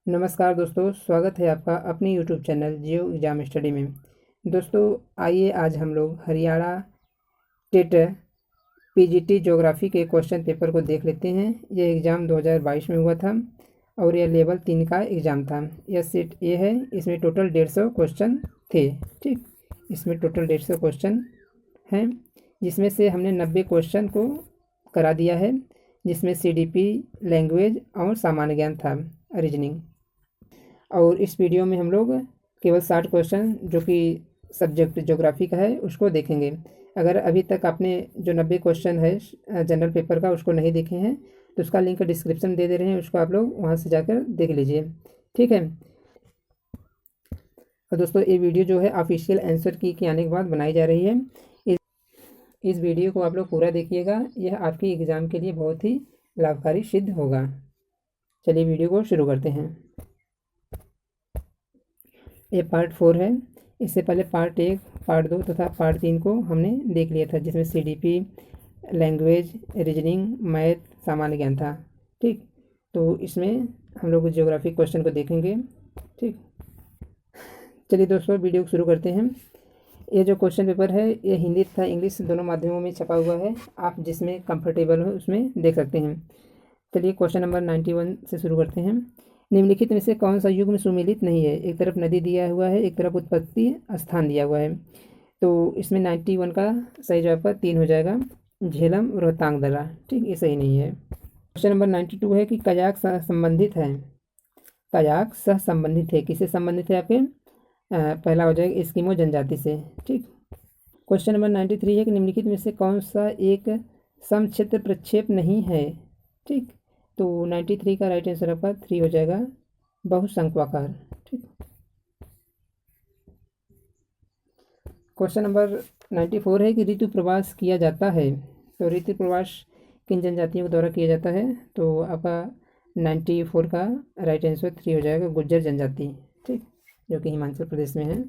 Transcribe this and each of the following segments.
नमस्कार दोस्तों, स्वागत है आपका अपनी यूट्यूब चैनल जियो एग्ज़ाम स्टडी में। दोस्तों आइए आज हम लोग हरियाणा टेट पीजीटी ज्योग्राफी के क्वेश्चन पेपर को देख लेते हैं। यह एग्ज़ाम 2022 में हुआ था और यह लेवल 3 का एग्ज़ाम था। यह सेट ए है। इसमें टोटल 150 क्वेश्चन थे। ठीक, इसमें टोटल 150 क्वेश्चन हैं, जिसमें से हमने 90 क्वेश्चन को करा दिया है, जिसमें सीडीपी, लैंग्वेज और सामान्य ज्ञान था, रीजनिंग। और इस वीडियो में हम लोग केवल 60 क्वेश्चन जो कि सब्जेक्ट ज्योग्राफी का है उसको देखेंगे। अगर अभी तक आपने जो 90 क्वेश्चन है जनरल पेपर का उसको नहीं देखे हैं तो उसका लिंक डिस्क्रिप्शन दे दे रहे हैं, उसको आप लोग वहां से जाकर देख लीजिए। ठीक है। और दोस्तों ये वीडियो जो है ऑफिशियल आंसर की के आने के बाद बनाई जा रही है। इस वीडियो को आप लोग पूरा देखिएगा, यह आपके एग्ज़ाम के लिए बहुत ही लाभकारी सिद्ध होगा। चलिए वीडियो को शुरू करते हैं। ये पार्ट 4 है। इससे पहले पार्ट 1, पार्ट 2 तथा पार्ट 3 को हमने देख लिया था, जिसमें सीडीपी, लैंग्वेज, रीजनिंग, मैथ, सामान्य ज्ञान था। ठीक, तो इसमें हम लोग ज्योग्राफी क्वेश्चन को देखेंगे। ठीक, चलिए दोस्तों वीडियो को शुरू करते हैं। ये जो क्वेश्चन पेपर है ये हिंदी तथा इंग्लिश दोनों माध्यमों में छपा हुआ है, आप जिसमें कंफर्टेबल हो उसमें देख सकते हैं। चलिए क्वेश्चन नंबर 91 से शुरू करते हैं। निम्नलिखित में से कौन सा युग्म सुमेलित नहीं है? एक तरफ नदी दिया हुआ है, एक तरफ उत्पत्ति स्थान दिया हुआ है। तो इसमें 91 का सही जवाब का 3 हो जाएगा, झेलम रोहतांग दर्रा। ठीक, ये सही नहीं है। क्वेश्चन नंबर 92 है कि कजाक संबंधित है। कजाक सह संबंधित है, किससे संबंधित है? आपके पहला हो जाएगा एस्किमो जनजाति से। ठीक। क्वेश्चन नंबर 93 है कि निम्नलिखित में से कौन सा एक समक्षेत्र प्रक्षेप नहीं है? ठीक, तो 93 का राइट आंसर आपका 3 हो जाएगा, बहुशंक्वाकार। ठीक। क्वेश्चन नंबर 94 है कि ऋतु प्रवास किया जाता है। तो ऋतु प्रवास किन जनजातियों के द्वारा किया जाता है? तो आपका 94 का राइट आंसर 3 हो जाएगा, गुज्जर जनजाति। ठीक, जो कि हिमाचल प्रदेश में है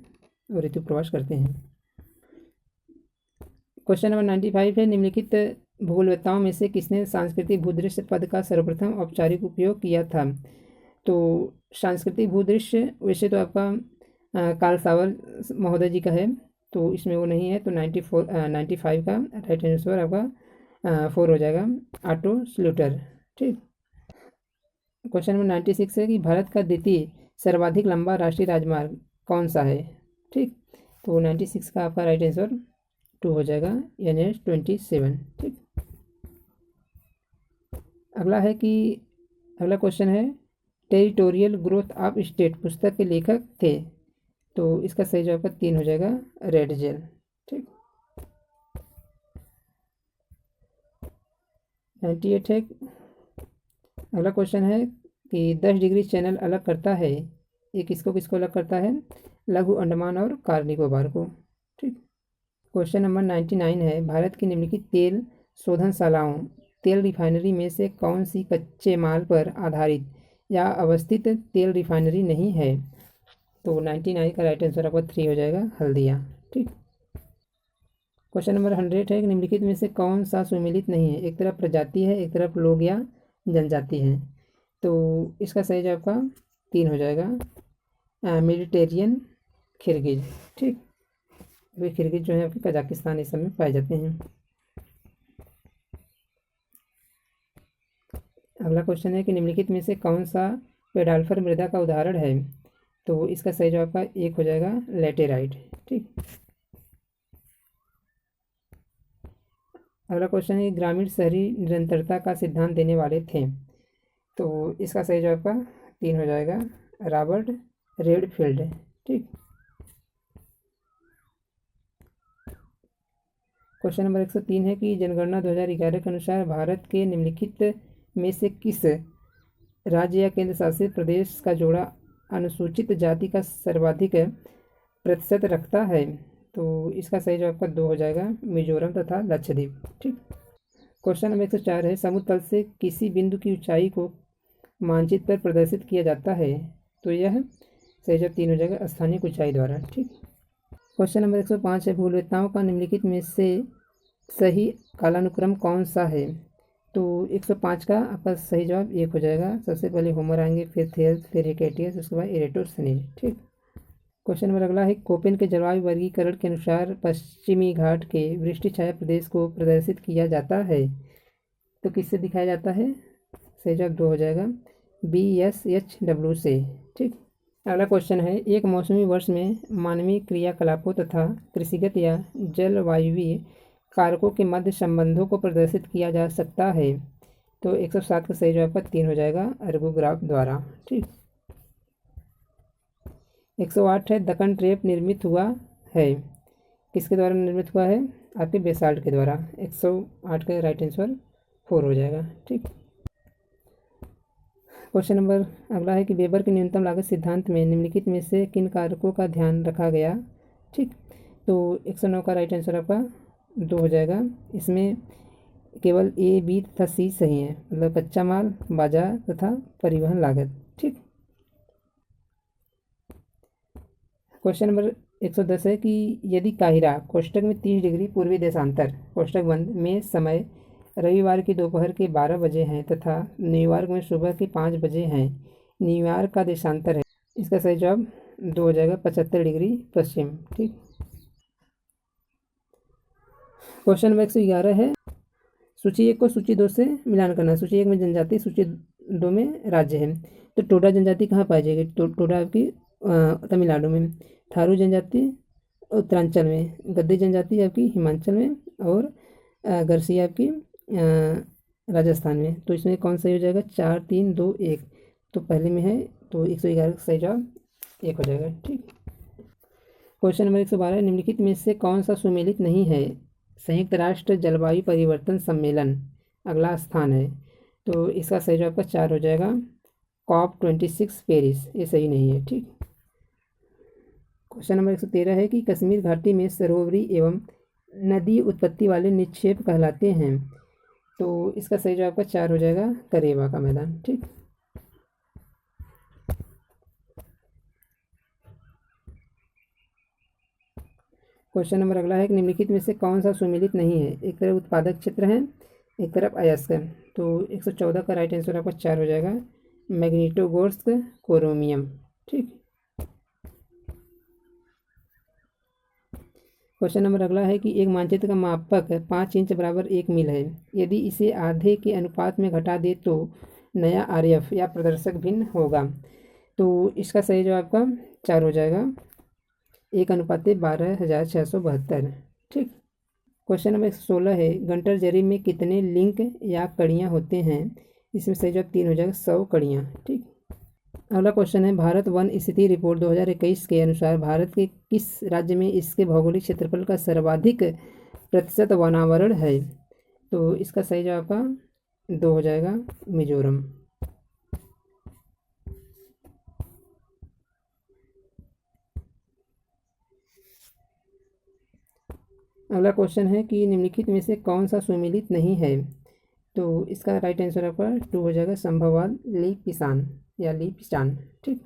और ऋतु प्रवास करते हैं। क्वेश्चन नंबर 95 है निम्नलिखित भूगोलवेत्ताओं में से किसने सांस्कृतिक भूदृश्य पद का सर्वप्रथम औपचारिक उपयोग किया था? तो सांस्कृतिक भूदृश्य वैसे तो आपका कार्ल सावर महोदय जी का है, तो इसमें वो नहीं है। तो 95 का राइट आंसर आपका 4 हो जाएगा, ऑटो स्लूटर। ठीक। क्वेश्चन नंबर 96 है कि भारत का द्वितीय सर्वाधिक लंबा राष्ट्रीय राजमार्ग कौन सा है? ठीक, तो 96 का आपका राइट आंसर 2 हो जाएगा, NH-27। ठीक। अगला क्वेश्चन है टेरिटोरियल ग्रोथ ऑफ स्टेट पुस्तक के लेखक थे। तो इसका सही जवाब का 3 हो जाएगा, रेडजेल। ठीक। 98 है। अगला क्वेश्चन है कि 10 डिग्री चैनल अलग करता है। ये किसको किसको अलग करता है? लघु अंडमान और कार निकोबार को। ठीक। क्वेश्चन नंबर 99 है भारत की निम्नलिखित तेल शोधनशालाओं, तेल रिफाइनरी में से कौन सी कच्चे माल पर आधारित या अवस्थित तेल रिफाइनरी नहीं है? तो 99 का राइट आंसर आपका 3 हो जाएगा, हल्दिया। ठीक। क्वेश्चन नंबर 100 है कि निम्नलिखित में से कौन सा सुमेलित नहीं है? एक तरफ प्रजाति है, एक तरफ लोग या जनजाति है। तो इसका सही जवाब का 3 हो जाएगा, मेडिटेरियन खिरगिज। ठीक, वे खिरगिज जो है आपके कजाकिस्तान इस समय पाए जाते हैं। अगला क्वेश्चन है कि निम्नलिखित में से कौन सा पेडाल्फर मृदा का उदाहरण है? तो इसका सही जवाब का 1 हो जाएगा, लैटेराइट। ठीक। अगला क्वेश्चन है ग्रामीण शहरी निरंतरता का सिद्धांत देने वाले थे। तो इसका सही जवाब का 3 हो जाएगा, रॉबर्ट रेडफील्ड। ठीक। क्वेश्चन नंबर 103 है कि जनगणना 2011 के अनुसार भारत के निम्नलिखित में से किस राज्य या केंद्र शासित प्रदेश का जोड़ा अनुसूचित जाति का सर्वाधिक प्रतिशत रखता है? तो इसका सही जवाब का 2 हो जाएगा, मिजोरम तथा लक्षद्वीप। ठीक। क्वेश्चन नंबर 104 है समुद्र तल से किसी बिंदु की ऊंचाई को मानचित्र पर प्रदर्शित किया जाता है? तो यह सही जवाब 3 हो जाएगा, स्थानीय ऊंचाई द्वारा। ठीक। क्वेश्चन नंबर 105 है भूगोलवेत्ताओं का निम्नलिखित में से सही कालानुक्रम कौन सा है? तो 105 का आपका सही जवाब 1 हो जाएगा। सबसे पहले होमर आएंगे, फिर थेल्स, फिर हेकेटियस, उसके बाद इरेटोस्थनीज। ठीक। क्वेश्चन नंबर अगला है, कोपेन के जलवायु वर्गीकरण के अनुसार पश्चिमी घाट के वृष्टि छाया प्रदेश को प्रदर्शित किया जाता है। तो किससे दिखाया जाता है? सही जवाब 2 हो जाएगा, BSHW से। ठीक। अगला क्वेश्चन है, एक मौसमी वर्ष में मानवीय क्रियाकलापों तथा कृषिगत या जलवायुवीय कारकों के मध्य संबंधों को प्रदर्शित किया जा सकता है। तो 107 का सही जवाब का 3 हो जाएगा, अर्गोग्राफ द्वारा। ठीक। 108 है, दक्कन ट्रेप निर्मित हुआ है, किसके द्वारा निर्मित हुआ है? आपके बेसाल्ट के द्वारा। 108 का राइट आंसर 4 हो जाएगा। ठीक। क्वेश्चन नंबर अगला है कि वेबर के न्यूनतम लागत सिद्धांत में निम्नलिखित में से किन कारकों का ध्यान रखा गया? ठीक। तो 109 का राइट आंसर आपका 2 हो जाएगा। इसमें केवल A, B तथा C सही है, मतलब कच्चा माल, बाजार तथा परिवहन लागत। ठीक। क्वेश्चन नंबर 110 है कि यदि काहिरा कोष्टक में 30 डिग्री पूर्वी देशांतर कोष्टक बंद में समय रविवार की दोपहर के 12 बजे हैं तथा न्यूयॉर्क में सुबह के 5 बजे हैं, न्यूयॉर्क का देशांतर है, इसका सही जवाब 2 हो जाएगा, 75 डिग्री पश्चिम। ठीक। क्वेश्चन नंबर 111 है, सूची 1 को सूची 2 से मिलान करना। सूची 1 में जनजाति, सूची 2 में राज्य है। तो टोडा जनजाति कहाँ पाई जाएगी? टोडा आपकी तमिलनाडु में, थारू जनजाति उत्तरांचल में, गद्दी जनजाति आपकी हिमाचल में, और गरसिया आपकी राजस्थान में। तो इसमें कौन सही हो जाएगा? 4, 3, 2, 1। तो पहले में है, तो 111 का सही जवाब 1 हो जाएगा। ठीक। क्वेश्चन नंबर 112, निम्नलिखित में से कौन सा सुमेलित नहीं है? संयुक्त राष्ट्र जलवायु परिवर्तन सम्मेलन अगला स्थान है, तो इसका सही जवाब का 4 हो जाएगा, COP26 पेरिस, ये सही नहीं है। ठीक। क्वेश्चन नंबर 113 है कि कश्मीर घाटी में सरोवरी एवं नदी उत्पत्ति वाले निक्षेप कहलाते हैं। तो इसका सही जवाब का 4 हो जाएगा, करेवा का मैदान। ठीक। क्वेश्चन नंबर अगला है कि निम्नलिखित में से कौन सा सुमेलित नहीं है? एक तरफ उत्पादक क्षेत्र है, एक तरफ अयस्क है। तो 114 का राइट आंसर आपका 4 हो जाएगा, मैग्नीटोगोर्स्क कोरोमियम। ठीक। क्वेश्चन नंबर अगला है कि एक मानचित्र का मापक 5 इंच बराबर 1 मील है, यदि इसे आधे के अनुपात में घटा दे तो नया RF या प्रदर्शक भिन्न होगा। तो इसका सही जवाब का 4 हो जाएगा, 1:12,672। ठीक। क्वेश्चन नंबर 116 है, गंटर जरी में कितने लिंक या कड़ियाँ होते हैं? इसमें सही जवाब 3 हो जाएगा, 100 कड़ियाँ। ठीक। अगला क्वेश्चन है, भारत वन स्थिति रिपोर्ट 2021 के अनुसार भारत के किस राज्य में इसके भौगोलिक क्षेत्रफल का सर्वाधिक प्रतिशत वनावरण है? तो इसका सही जवाब का 2 हो जाएगा, मिजोरम। अगला क्वेश्चन है कि निम्नलिखित में से कौन सा सुमेलित नहीं है? तो इसका राइट आंसर आपका 2 हो जाएगा, संभववाद लिपिसान या लिपिस्टान। ठीक।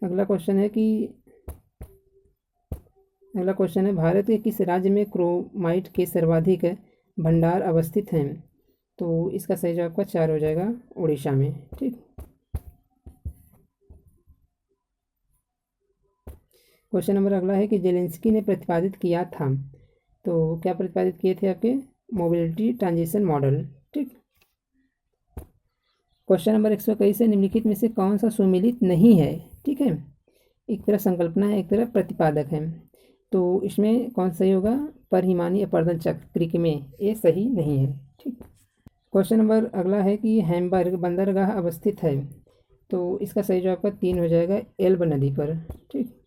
अगला क्वेश्चन है भारत के किस राज्य में क्रोमाइट के सर्वाधिक भंडार अवस्थित हैं? तो इसका सही जवाब का 4 हो जाएगा, उड़ीसा में। ठीक। क्वेश्चन नंबर अगला है कि जेलेंस्की ने प्रतिपादित किया था, तो क्या प्रतिपादित किए थे आपके? Mobility transition model. ठीक। क्वेश्चन नंबर 121 है, निम्नलिखित में से कौन सा सुमेलित नहीं है? ठीक है, एक तरफ संकल्पना है, एक तरफ प्रतिपादक है। तो इसमें कौन सही होगा? परिहीमानी अपर्दन चक्र क्रिक में, ये सही नहीं है। ठीक। क्वेश्चन नंबर अगला है कि हैम्बर्ग बंदरगाह अवस्थित है, तो इसका सही जवाब का 3 हो जाएगा, एल्ब नदी पर। ठीक।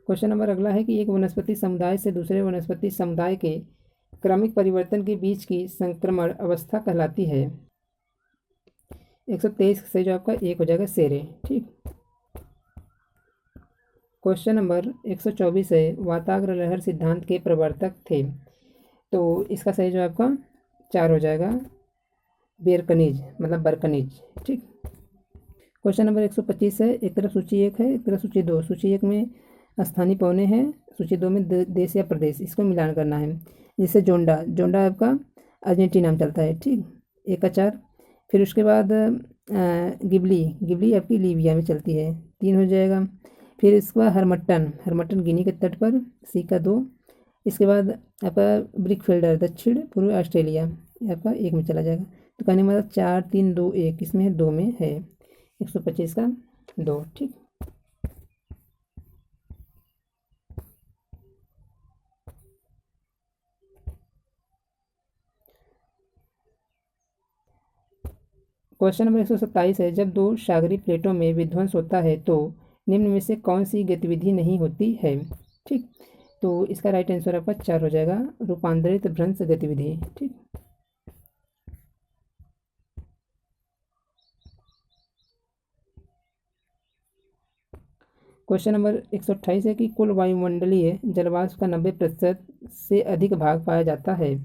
क्वेश्चन नंबर अगला है कि एक वनस्पति समुदाय से दूसरे वनस्पति समुदाय के क्रमिक परिवर्तन के बीच की संक्रमण अवस्था कहलाती है। 123 सही जवाब का 1 हो जाएगा, सेरे। ठीक। क्वेश्चन नंबर 124 है, वाताग्र लहर सिद्धांत के प्रवर्तक थे, तो इसका सही जवाब का 4 हो जाएगा, बेरकनीज, मतलब बरकनीज। ठीक। क्वेश्चन नंबर 125 है, एक तरफ सूची 1 है, एक तरफ सूची 2। सूची 1 में स्थानीय पौने हैं सूची 2 में देश या प्रदेश, इसको मिलान करना है। जैसे जोंडा, जोंडा आपका अर्जेंटीना में चलता है, ठीक, एक का 4। फिर उसके बाद गिबली, गिबली आपकी लीबिया में चलती है, 3 हो जाएगा। फिर इसके बाद हरमट्टन, हरमट्टन गिनी के तट पर, सी का 2। इसके बाद आपका ब्रिकफील्डर दक्षिण पूर्व ऑस्ट्रेलिया, ये आपका 1 में चला जाएगा। तो कहने का मतलब 4 3 2 1 किसमें है, 2 में है, 125 का 2, ठीक। क्वेश्चन नंबर 127 है, जब दो सागरीय प्लेटों में विध्वंस होता है तो निम्न में से कौन सी गतिविधि नहीं होती है, ठीक। तो इसका राइट आंसर आपका 4 हो जाएगा, रूपांतरित भ्रंश गतिविधि, ठीक। क्वेश्चन नंबर 128 है कि कुल वायुमंडलीय जलवाष्प का 90% से अधिक भाग पाया जाता है,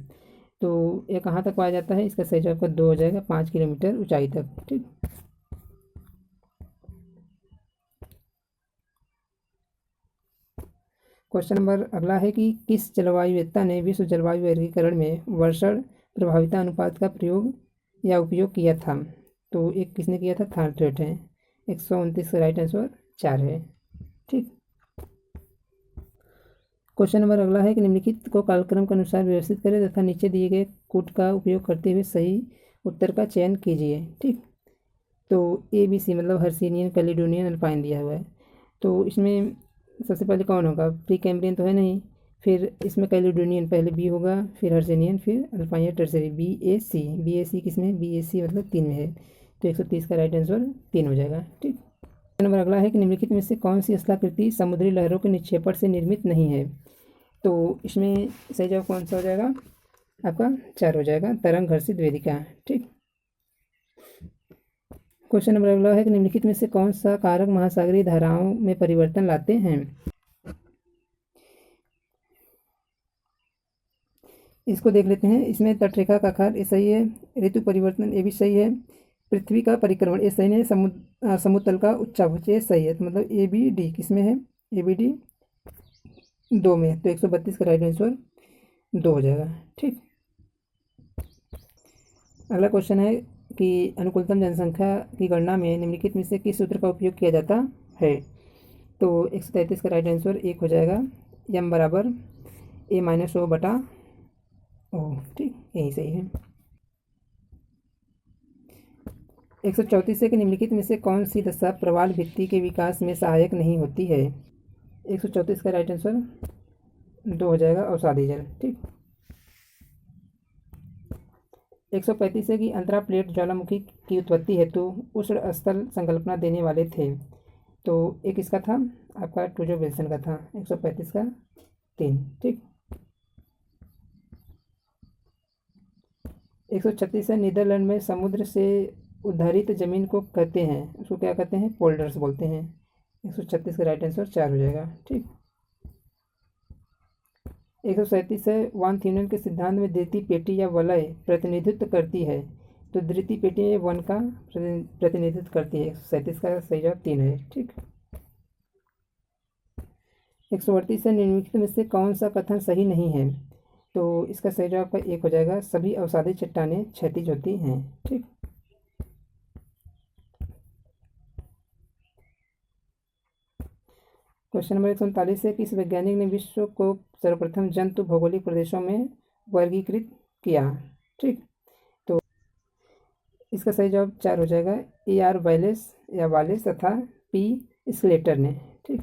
तो ये कहाँ तक पाया जाता है, इसका सही जवाब का 2 हो जाएगा, 5 किलोमीटर ऊंचाई तक, ठीक। क्वेश्चन नंबर अगला है कि किस जलवायुवेत्ता ने विश्व जलवायु वर्गीकरण में वर्षण प्रभाविता अनुपात का प्रयोग या उपयोग किया था, तो एक किसने किया था, थार्ट्रेट है, 129 का राइट आंसर 4 है, ठीक। क्वेश्चन नंबर अगला है कि निम्नलिखित को कालक्रम के अनुसार व्यवस्थित करें तथा नीचे दिए गए कूट का उपयोग करते हुए सही उत्तर का चयन कीजिए, ठीक। तो ABC मतलब हर्सिनियन कैलिडोनियन अल्पाइन दिया हुआ है, तो इसमें सबसे पहले कौन होगा, प्री कैम्ब्रियन तो है नहीं, फिर इसमें कैलिडोनियन पहले बी होगा, फिर हर्सिनियन, फिर अल्पाइन टर्सरी, BAC किसमें है, BAC मतलब 3 में है, तो 130 का राइट आंसर 3 हो जाएगा, ठीक। नंबर अगला है कि निम्नलिखित में से कौन सी स्थलाकृति समुद्री लहरों के निक्षेपण से निर्मित नहीं है, तो इसमें सही जवाब कौन सा हो जाएगा, आपका 4 हो जाएगा, तरंग घर्षित वेदिका, ठीक। क्वेश्चन नंबर अगला है कि निम्नलिखित में से कौन सा कारक महासागरीय धाराओं में परिवर्तन लाते हैं, इसको देख लेते हैं। इसमें तटरेखा का आकार ये सही है, ऋतु परिवर्तन ये भी सही है, पृथ्वी का परिक्रमण ये सही नहीं है, समुद्र का उच्चाभुज ये सही है, तो मतलब ABD किसमें है, ABD 2 में, तो 132 का राइट आंसर 2 हो जाएगा, ठीक। अगला क्वेश्चन है कि अनुकूलतम जनसंख्या की गणना में निम्नलिखित में से किस सूत्र का उपयोग किया जाता है, तो 133 का राइट आंसर 1 हो जाएगा, m बराबर A-O बटा O, ठीक, यही सही है। 134 है कि निम्नलिखित में से कौन सी दशा प्रवाल भित्ति के विकास में सहायक नहीं होती है, 134 का राइट आंसर 2 हो जाएगा, अवसादी जल, ठीक। 135 है कि अंतरा प्लेट ज्वालामुखी की उत्पत्ति हेतु उष्ण स्थल संकल्पना देने वाले थे, तो एक इसका था आपका टूजो विल्सन का था, 135 का 3, ठीक। 136 है नीदरलैंड में समुद्र से उद्धारित जमीन को कहते हैं, उसको क्या कहते हैं, पोल्डर्स बोलते हैं, 136 का राइट आंसर 4 हो जाएगा, ठीक। 137 है वान थीनन के सिद्धांत में द्वितीय पेटी या वलय प्रतिनिधित्व करती है, तो द्वितीय पेटी में 1 का प्रतिनिधित्व करती है, 137 का सही जवाब 3 है, ठीक। 138 है निम्नलिखित में से कौन सा कथन सही नहीं है, तो इसका सही जवाब का 1 हो जाएगा, सभी अवसादी चट्टानें क्षैतिज होती हैं, ठीक। क्वेश्चन नंबर 139 है किस वैज्ञानिक ने विश्व को सर्वप्रथम जंतु भौगोलिक प्रदेशों में वर्गीकृत किया, ठीक। तो इसका सही जवाब 4 हो जाएगा, AR वायलेस या वालेस तथा P स्लेटर ने, ठीक।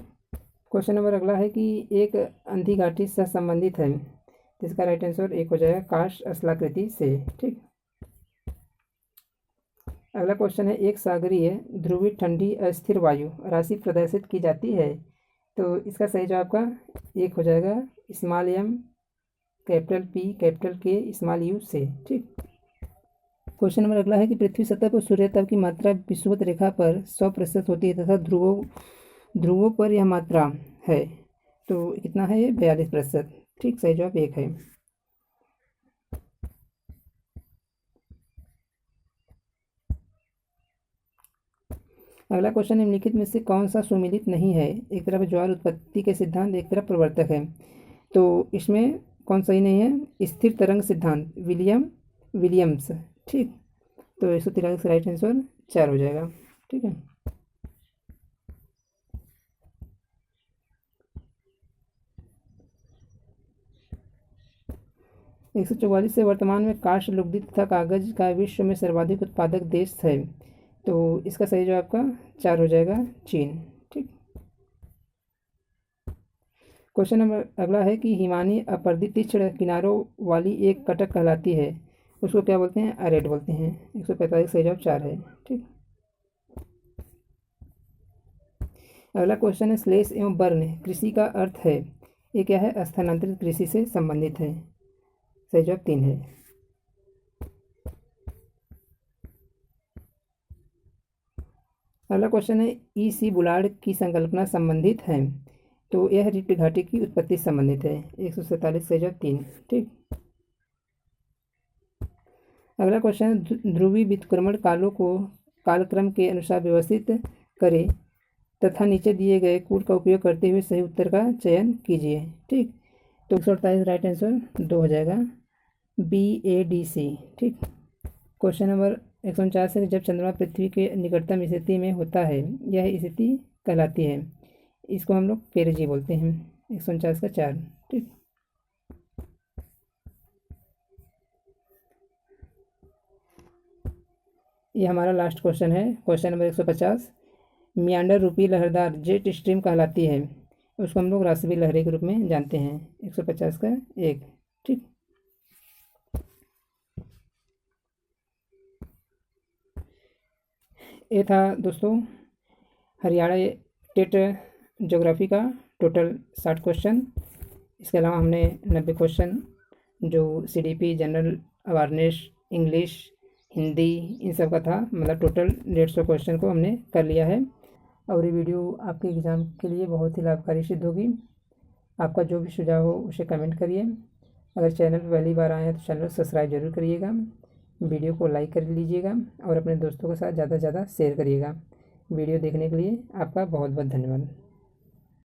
क्वेश्चन नंबर अगला है कि एक अंधी घाटी से संबंधित है, तो इसका राइट आंसर 1 हो जाएगा, काष्ठ स्थलाकृति से, ठीक। अगला क्वेश्चन है एक सागरीय ध्रुवीय ठंडी अस्थिर वायु राशि प्रदर्शित की जाती है, तो इसका सही जवाब का 1 हो जाएगा, small m capital P capital K small u से, ठीक। क्वेश्चन नंबर अगला है कि पृथ्वी सतह पर सूर्यताप की मात्रा विषुवत रेखा पर 100% होती है तथा ध्रुवों पर यह मात्रा है, तो कितना है ये 42%, ठीक, सही जवाब 1 है। अगला क्वेश्चन, निम्नलिखित में से कौन सा सुमेलित नहीं है? एक तरफ ज्वार उत्पत्ति के सिद्धांत, एक तरफ प्रवर्तक है, तो इसमें कौन सही नहीं है? स्थिर तरंग सिद्धांत, विलियम्स। ठीक, तो 143 राइट आंसर 4 हो जाएगा। ठीक है। 144 से वर्तमान में काष्ठ, लुगदी तथा कागज का विश्व में सर्वाधिक उत्पादक देश है, तो इसका सही जवाब का 4 हो जाएगा, चीन। ठीक। क्वेश्चन नंबर अगला है कि हिमानी अपरदित तीक्ष्ण किनारों वाली एक कटक कहलाती है, उसको क्या बोलते हैं? अरेट बोलते हैं। 145 सही जवाब 4 है। ठीक। अगला क्वेश्चन है, स्लेश एवं बर्न कृषि का अर्थ है, ये क्या है? स्थानांतरित कृषि से संबंधित है। सही जवाब 3 है। अगला क्वेश्चन है, ई सी बुलार्ड की संकल्पना संबंधित है, तो यह रिफ्ट घाटी की उत्पत्ति से संबंधित है। 147 सही जवाब 3। ठीक। अगला क्वेश्चन, ध्रुवीय व्युत्क्रमण कालों को कालक्रम के अनुसार व्यवस्थित करें तथा नीचे दिए गए कोड का उपयोग करते हुए सही उत्तर का चयन कीजिए। ठीक, तो 148 राइट आंसर 2 हो जाएगा, BADC। ठीक। क्वेश्चन नंबर 149 है, जब चंद्रमा पृथ्वी के निकटतम स्थिति में होता है, यह स्थिति कहलाती है, इसको हम लोग पेरिजी बोलते हैं। 149 का 4। ठीक। ये हमारा लास्ट क्वेश्चन है। क्वेश्चन नंबर 150, मियांडर रूपी लहरदार जेट स्ट्रीम कहलाती है, उसको हम लोग रासबी लहरें के रूप में जानते हैं। 150 का 1। ठीक। ये था दोस्तों हरियाणा टेट ज्योग्राफी का टोटल 60 क्वेश्चन। इसके अलावा हमने 90 क्वेश्चन जो CDP, general awareness, English, Hindi, इन सब का था, मतलब टोटल 150 क्वेश्चन को हमने कर लिया है। और ये वीडियो आपके एग्ज़ाम के लिए बहुत ही लाभकारी सिद्ध होगी। आपका जो भी सुझाव हो उसे कमेंट करिए। अगर चैनल पर पहली बार आए हैं तो चैनल को सब्सक्राइब जरूर करिएगा, वीडियो को लाइक कर लीजिएगा और अपने दोस्तों के साथ ज़्यादा से ज़्यादा शेयर करिएगा। वीडियो देखने के लिए आपका बहुत बहुत धन्यवाद।